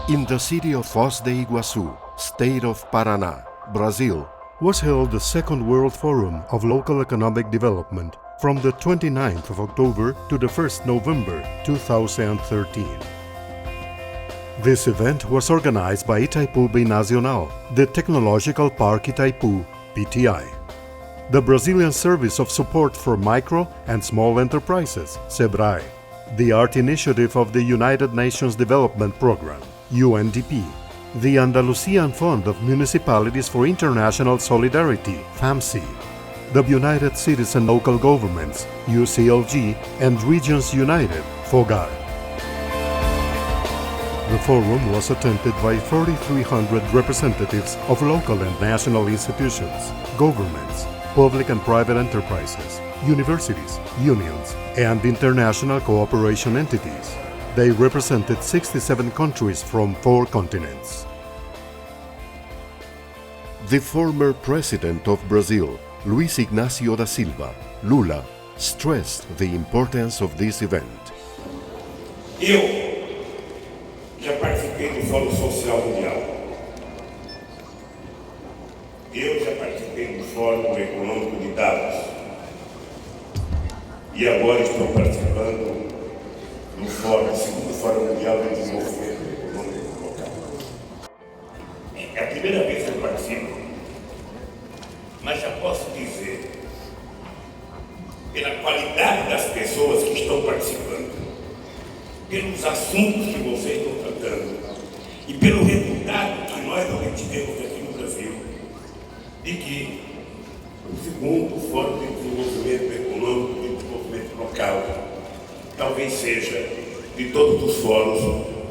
In the city of Foz de Iguaçu, state of Paraná, Brazil, was held the Second World Forum of Local Economic Development from the 29th of October to the 1st November 2013. This event was organized by Itaipu Binacional, the Technological Park Itaipu, PTI. The Brazilian Service of Support for Micro and Small Enterprises, SEBRAE, the Art Initiative of the United Nations Development Program, UNDP, the Andalusian Fund of Municipalities for International Solidarity, FAMSI, the United Cities and Local Governments, UCLG, and Regions United, FOGAR. The forum was attended by 4,300 representatives of local and national institutions, governments, public and private enterprises, universities, unions, and international cooperation entities. They represented 67 countries from 4 continents. The former president of Brazil, Luiz Inácio da Silva, Lula, stressed the importance of this event. Eu já participei do Fórum Mundial. Eu já participei do Fórum Econômico de Davos. E agora estou participando do segundo Fórum Mundial de Desenvolvimento Econômico Local. É a primeira vez que eu participo, mas já posso dizer, pela qualidade das pessoas que estão participando, pelos assuntos que vocês estão tratando e pelo resultado que nós obtivemos aqui no Brasil, de que o segundo Fórum de Desenvolvimento Econômico e Desenvolvimento Local talvez seja, de todos os fóruns,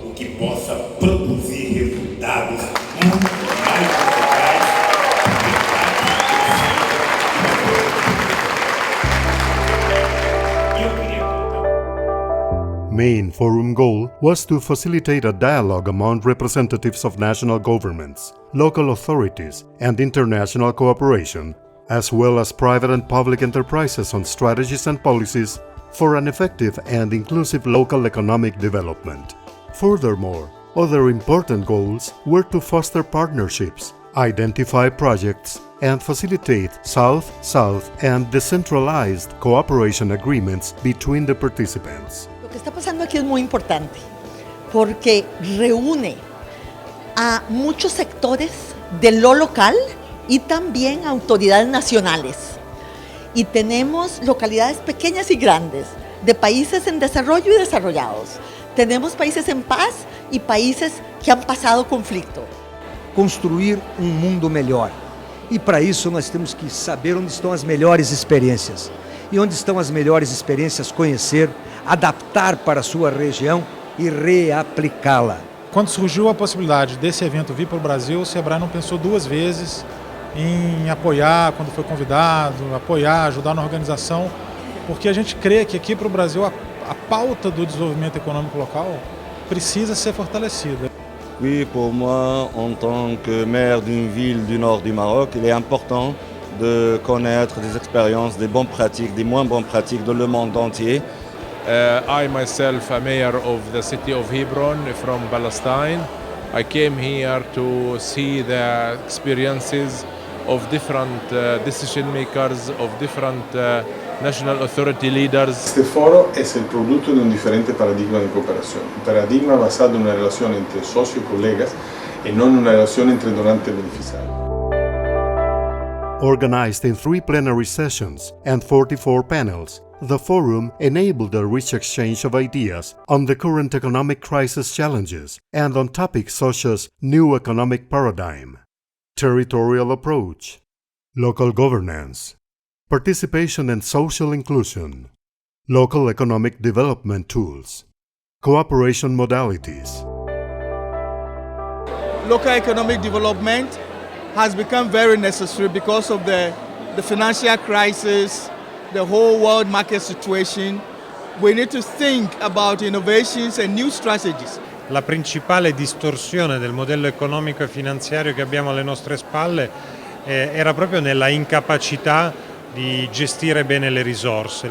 o que possa produzir resultados muito mais eficazes. Main forum goal was to facilitate a dialogue among representatives of national governments, local authorities, and international cooperation, as well as private and public enterprises on strategies and policies for an effective and inclusive local economic development. Furthermore, other important goals were to foster partnerships, identify projects, and facilitate South-South and decentralized cooperation agreements between the participants. Lo que está pasando aquí es muy importante porque reúne a muchos sectores de lo local y también autoridades nacionales. Y tenemos localidades pequeñas y grandes, de países en desarrollo y desarrollados. Tenemos países en paz y países que han pasado conflicto. Construir um mundo melhor. E para isso nós temos que saber onde estão as melhores experiências. E onde estão as melhores experiências, conhecer, adaptar para a sua região e reaplicá-la. Quando surgiu a possibilidade desse evento vir para o Brasil, o SEBRAE não pensou 2 vezes em apoiar quando foi convidado, apoiar, ajudar na organização, porque a gente crê que aqui para o Brasil a pauta do desenvolvimento econômico local precisa ser fortalecida. Oui, pour moi, en tant que maire d'une ville du nord du Maroc, il est important de connaître des expériences, des bonnes pratiques, des moins bonnes pratiques dans le monde entier. I myself am mayor of the city of Hebron from Palestine. I came here to see the experiences of different decision makers, of different national authority leaders. Este foro es el producto de un diferente paradigma de cooperación, un paradigma basado en una relación entre socios y colegas y no en una relación entre donante y beneficiario. Organized in 3 plenary sessions and 44 panels, the forum enabled a rich exchange of ideas on the current economic crisis challenges and on topics such as new economic paradigm, territorial approach, local governance, participation and social inclusion, local economic development tools, cooperation modalities. Local economic development has become very necessary because of the financial crisis, the whole world market situation. We need to think about innovations and new strategies. La principale distorsione del modello economico e finanziario che abbiamo alle nostre spalle era proprio nella incapacità di gestire bene le risorse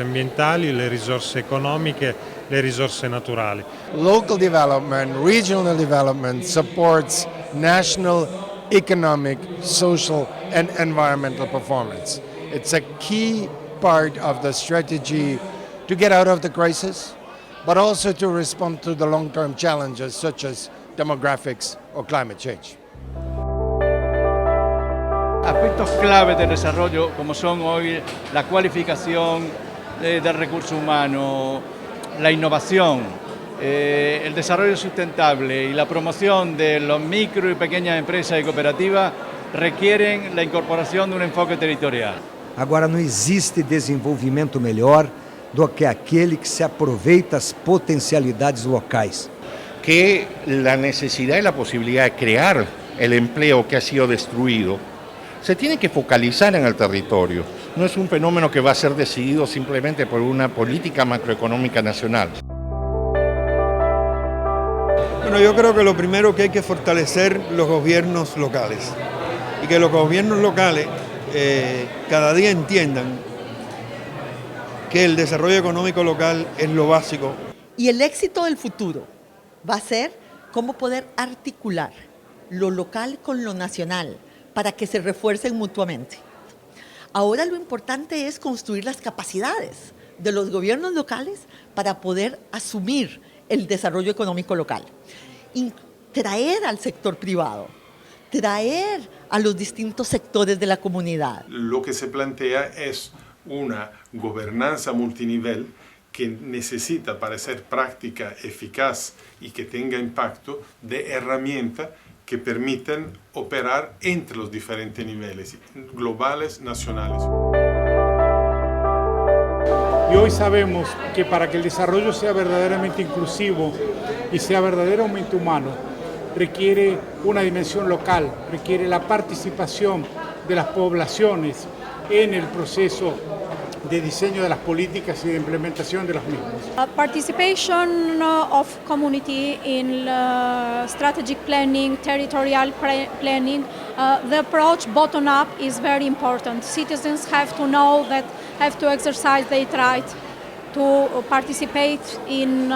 ambientali, le risorse economiche le risorse naturali. Local development, regional development supports national economic, social and environmental performance. It's a key part of the strategy to get out of the crisis, but also to respond to the long-term challenges such as demographics or climate change. Aspectos clave del desarrollo, como son hoy la cualificación del recurso humano, la innovación, el desarrollo sustentable y la promoción de los micro y pequeñas empresas y cooperativas, requieren la incorporación de un enfoque territorial. Agora, não existe desenvolvimento melhor do que aquele que se aproveita as potencialidades locais. Que la necesidad y la posibilidad de crear el empleo que ha sido destruido se tiene que focalizar en el territorio. No es un fenómeno que va a ser decidido simplemente por una política macroeconómica nacional. Bueno, yo creo que lo primero que hay que fortalecer los gobiernos locales y que los gobiernos locales cada día entiendan que el desarrollo económico local es lo básico. Y el éxito del futuro va a ser cómo poder articular lo local con lo nacional para que se refuercen mutuamente. Ahora lo importante es construir las capacidades de los gobiernos locales para poder asumir el desarrollo económico local. Y traer al sector privado, traer a los distintos sectores de la comunidad. Lo que se plantea es una gobernanza multinivel que necesita, para ser práctica, eficaz y que tenga impacto, de herramientas que permitan operar entre los diferentes niveles, globales, nacionales. Y hoy sabemos que para que el desarrollo sea verdaderamente inclusivo y sea verdaderamente humano, requiere una dimensión local, requiere la participación de las poblaciones en el proceso de diseño de las políticas y de implementación de las mismas. Participation of community in strategic planning, territorial planning, the approach bottom-up is very important. Citizens have to know that, have to exercise their right to participate in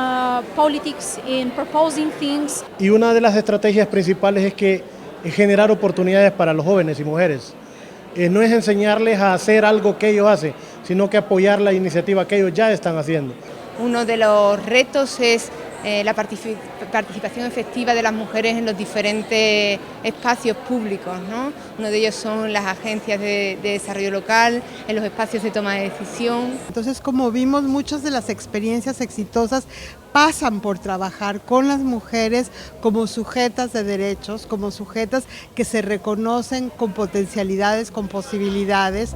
politics, in proposing things. Y una de las estrategias principales es generar oportunidades para los jóvenes y mujeres. No es enseñarles a hacer algo que ellos hacen, sino que apoyar la iniciativa que ellos ya están haciendo. Uno de los retos es la participación efectiva de las mujeres en los diferentes espacios públicos, ¿no? Uno de ellos son las agencias de desarrollo local, en los espacios de toma de decisión. Entonces, como vimos, muchas de las experiencias exitosas pasan por trabajar con las mujeres como sujetas de derechos, como sujetas que se reconocen con potencialidades, con posibilidades.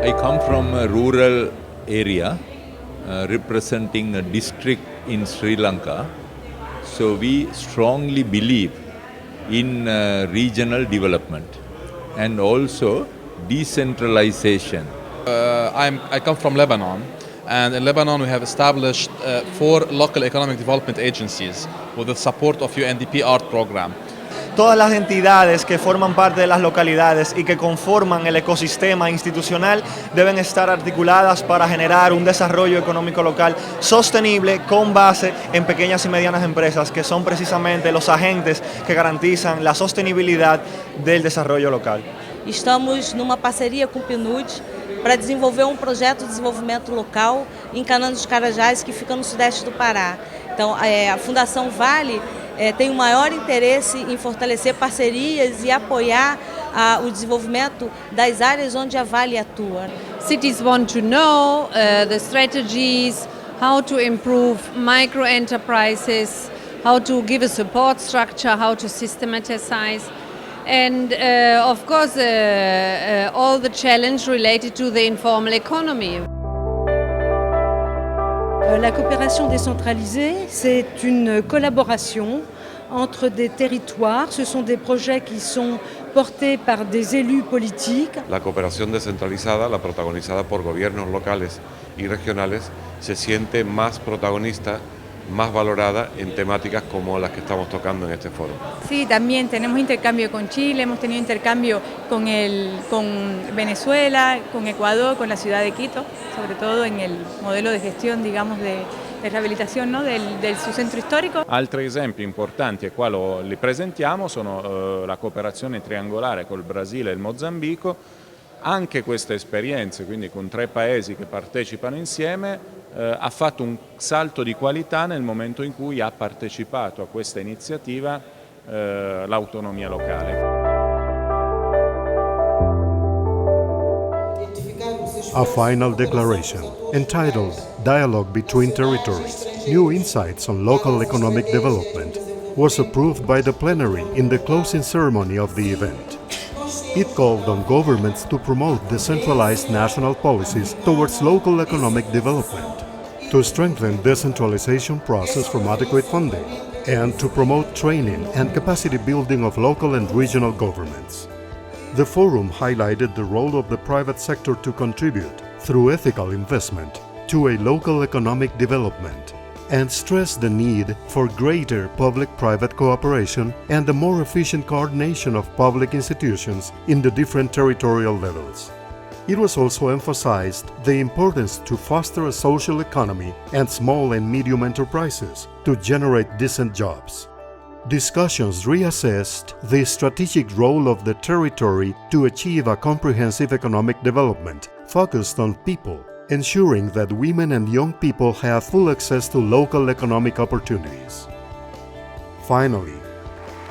I come from a rural area representing a district in Sri Lanka. So we strongly believe in regional development and also decentralization. I come from Lebanon, and in Lebanon we have established 4 local economic development agencies with the support of UNDP Art Program. Todas las entidades que forman parte de las localidades y que conforman el ecosistema institucional deben estar articuladas para generar un desarrollo económico local sostenible con base en pequeñas y medianas empresas, que son precisamente los agentes que garantizan la sostenibilidad del desarrollo local. Estamos numa parceria com o PNUD para desenvolver um projeto de desenvolvimento local em Canaã dos Carajás, que fica no sudeste do Pará. Então, a Fundação Vale tem o maior interesse em fortalecer parcerias e apoiar o desenvolvimento das áreas onde a Vale atua. Cities want to know the strategies, how to improve micro enterprises, how to give a support structure, how to systematize, and of course all the challenge related to the informal economy. La coopération décentralisée, c'est une collaboration entre des territoires. Ce sont des projets qui sont portés par des élus politiques. La cooperación descentralizada, la protagonizada por gobiernos locales y regionales, se siente más protagonista más valorada en temáticas como las que estamos tocando en este foro. Sí, también tenemos intercambio con Chile, hemos tenido intercambio con Venezuela, con Ecuador, con la ciudad de Quito, sobre todo en el modelo de gestione, digamos, de riabilitazione, no? del suo centro storico. Altri esempi importanti, e qua li presentiamo, sono la cooperazione triangolare col Brasile e il Mozambico. Anche queste esperienze, quindi con 3 paesi che partecipano insieme, ha fatto un salto di qualità nel momento in cui ha partecipato a questa iniziativa l'autonomia locale. A final declaration entitled Dialogue Between Territories, New Insights on Local Economic Development was approved by the plenary in the closing ceremony of the event. It called on governments to promote decentralized national policies towards local economic development, to strengthen decentralization process from adequate funding, and to promote training and capacity building of local and regional governments. The forum highlighted the role of the private sector to contribute, through ethical investment, to a local economic development, and stressed the need for greater public-private cooperation and a more efficient coordination of public institutions in the different territorial levels. It was also emphasized the importance to foster a social economy and small and medium enterprises to generate decent jobs. Discussions reassessed the strategic role of the territory to achieve a comprehensive economic development focused on people, ensuring that women and young people have full access to local economic opportunities. Finally,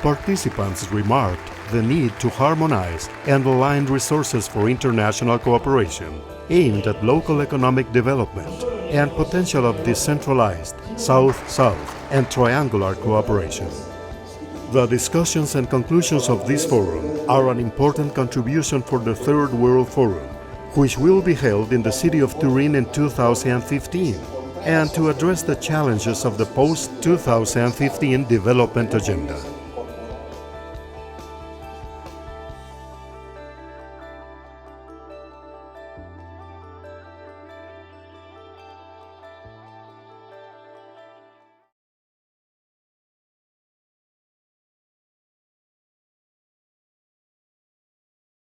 participants remarked the need to harmonize and align resources for international cooperation aimed at local economic development and potential of decentralized South-South and triangular cooperation. The discussions and conclusions of this forum are an important contribution for the Third World Forum, which will be held in the city of Turin in 2015, and to address the challenges of the post-2015 development agenda.